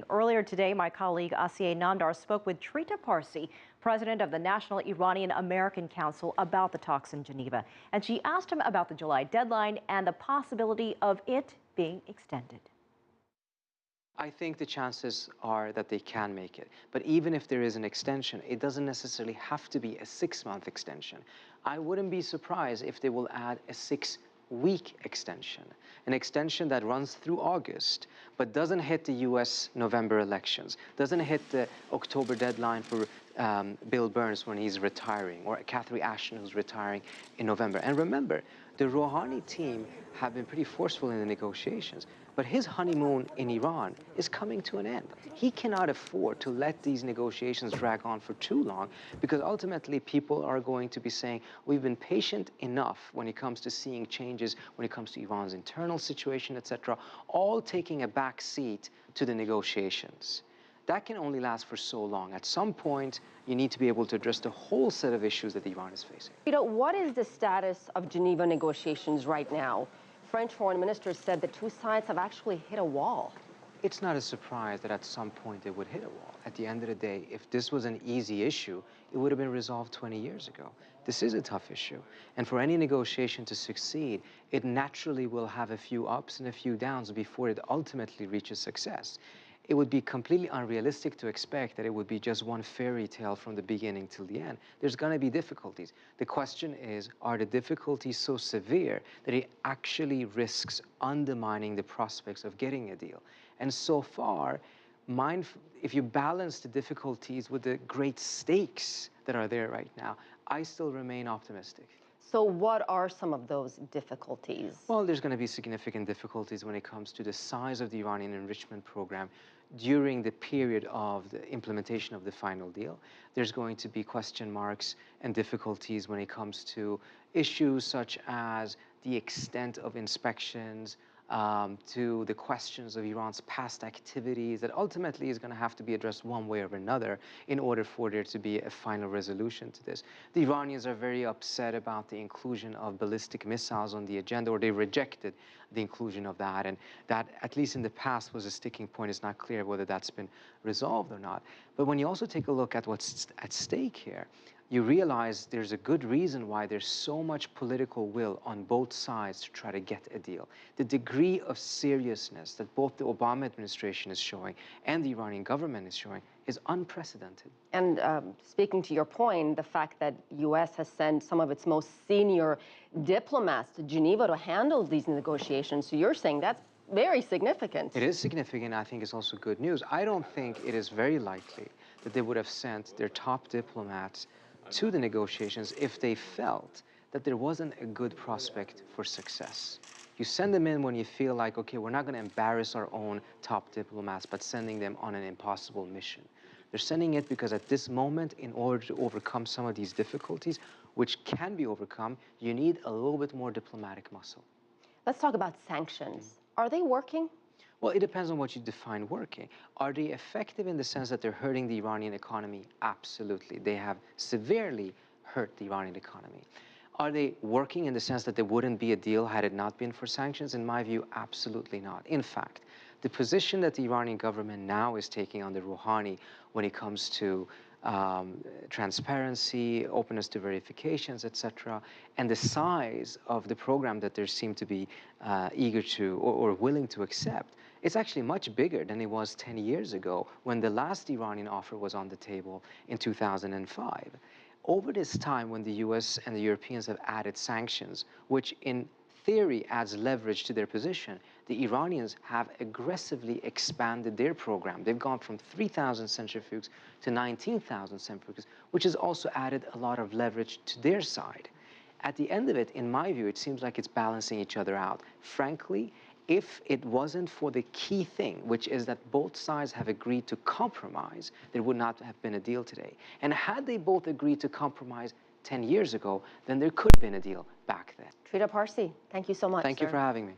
Earlier today, my colleague Asieh Namdar spoke with Trita Parsi, president of the National Iranian American Council, about the talks in Geneva. And she asked him about the July deadline and the possibility of it being extended. I think the chances are that they can make it. But even if there is an extension, it doesn't necessarily have to be a 6-month extension. I wouldn't be surprised if they will add a 6-week extension, an extension that runs through August, but doesn't hit the US November elections, doesn't hit the October deadline for Bill Burns when he's retiring, or Catherine Ashton who's retiring in November. And remember, the Rouhani team have been pretty forceful in the negotiations, but his honeymoon in Iran is coming to an end. He cannot afford to let these negotiations drag on for too long, because ultimately people are going to be saying, we've been patient enough when it comes to seeing changes, when it comes to Iran's internal situation, etc., all taking a back seat to the negotiations. That can only last for so long. At some point, you need to be able to address the whole set of issues that Iran is facing. What is the status of Geneva negotiations right now? French foreign minister said the two sides have actually hit a wall. It's not a surprise that at some point they would hit a wall. At the end of the day, if this was an easy issue, it would have been resolved 20 years ago. This is a tough issue. And for any negotiation to succeed, it naturally will have a few ups and a few downs before it ultimately reaches success. It would be completely unrealistic to expect that it would be just one fairy tale from the beginning till the end. There's going to be difficulties. The question is, are the difficulties so severe that it actually risks undermining the prospects of getting a deal? And so far, if you balance the difficulties with the great stakes that are there right now, I still remain optimistic. So what are some of those difficulties? Well, there's going to be significant difficulties when it comes to the size of the Iranian enrichment program during the period of the implementation of the final deal. There's going to be question marks and difficulties when it comes to issues such as the extent of inspections, to the questions of Iran's past activities that ultimately is going to have to be addressed one way or another in order for there to be a final resolution to this. The Iranians are very upset about the inclusion of ballistic missiles on the agenda, or they rejected the inclusion of that, and that, at least in the past, was a sticking point. It's not clear whether that's been resolved or not. But when you also take a look at what's at stake here, you realize there's a good reason why there's so much political will on both sides to try to get a deal. The degree of seriousness that both the Obama administration is showing and the Iranian government is showing is unprecedented. And speaking to your point, the fact that U.S. has sent some of its most senior diplomats to Geneva to handle these negotiations, so you're saying that's very significant. It is significant. I think it's also good news. I don't think it is very likely that they would have sent their top diplomats to the negotiations if they felt that there wasn't a good prospect for success. You send them in when you feel like, okay, we're not going to embarrass our own top diplomats, but sending them on an impossible mission. They're sending it because at this moment, in order to overcome some of these difficulties, which can be overcome, you need a little bit more diplomatic muscle. Let's talk about sanctions. Are they working? Well, it depends on what you define working. Are they effective in the sense that they're hurting the Iranian economy? Absolutely. They have severely hurt the Iranian economy. Are they working in the sense that there wouldn't be a deal had it not been for sanctions? In my view, absolutely not. In fact, the position that the Iranian government now is taking on the Rouhani when it comes to transparency, openness to verifications, etc., and the size of the program that they seem to be eager to or willing to accept, it's actually much bigger than it was 10 years ago when the last Iranian offer was on the table in 2005. Over this time, when the US and the Europeans have added sanctions, which in theory adds leverage to their position, the Iranians have aggressively expanded their program. They've gone from 3,000 centrifuges to 19,000 centrifuges, which has also added a lot of leverage to their side. At the end of it, in my view, it seems like it's balancing each other out. Frankly, if it wasn't for the key thing, which is that both sides have agreed to compromise, there would not have been a deal today. And had they both agreed to compromise 10 years ago, then there could have been a deal back then. Trita Parsi, thank you so much. Thank you for having me.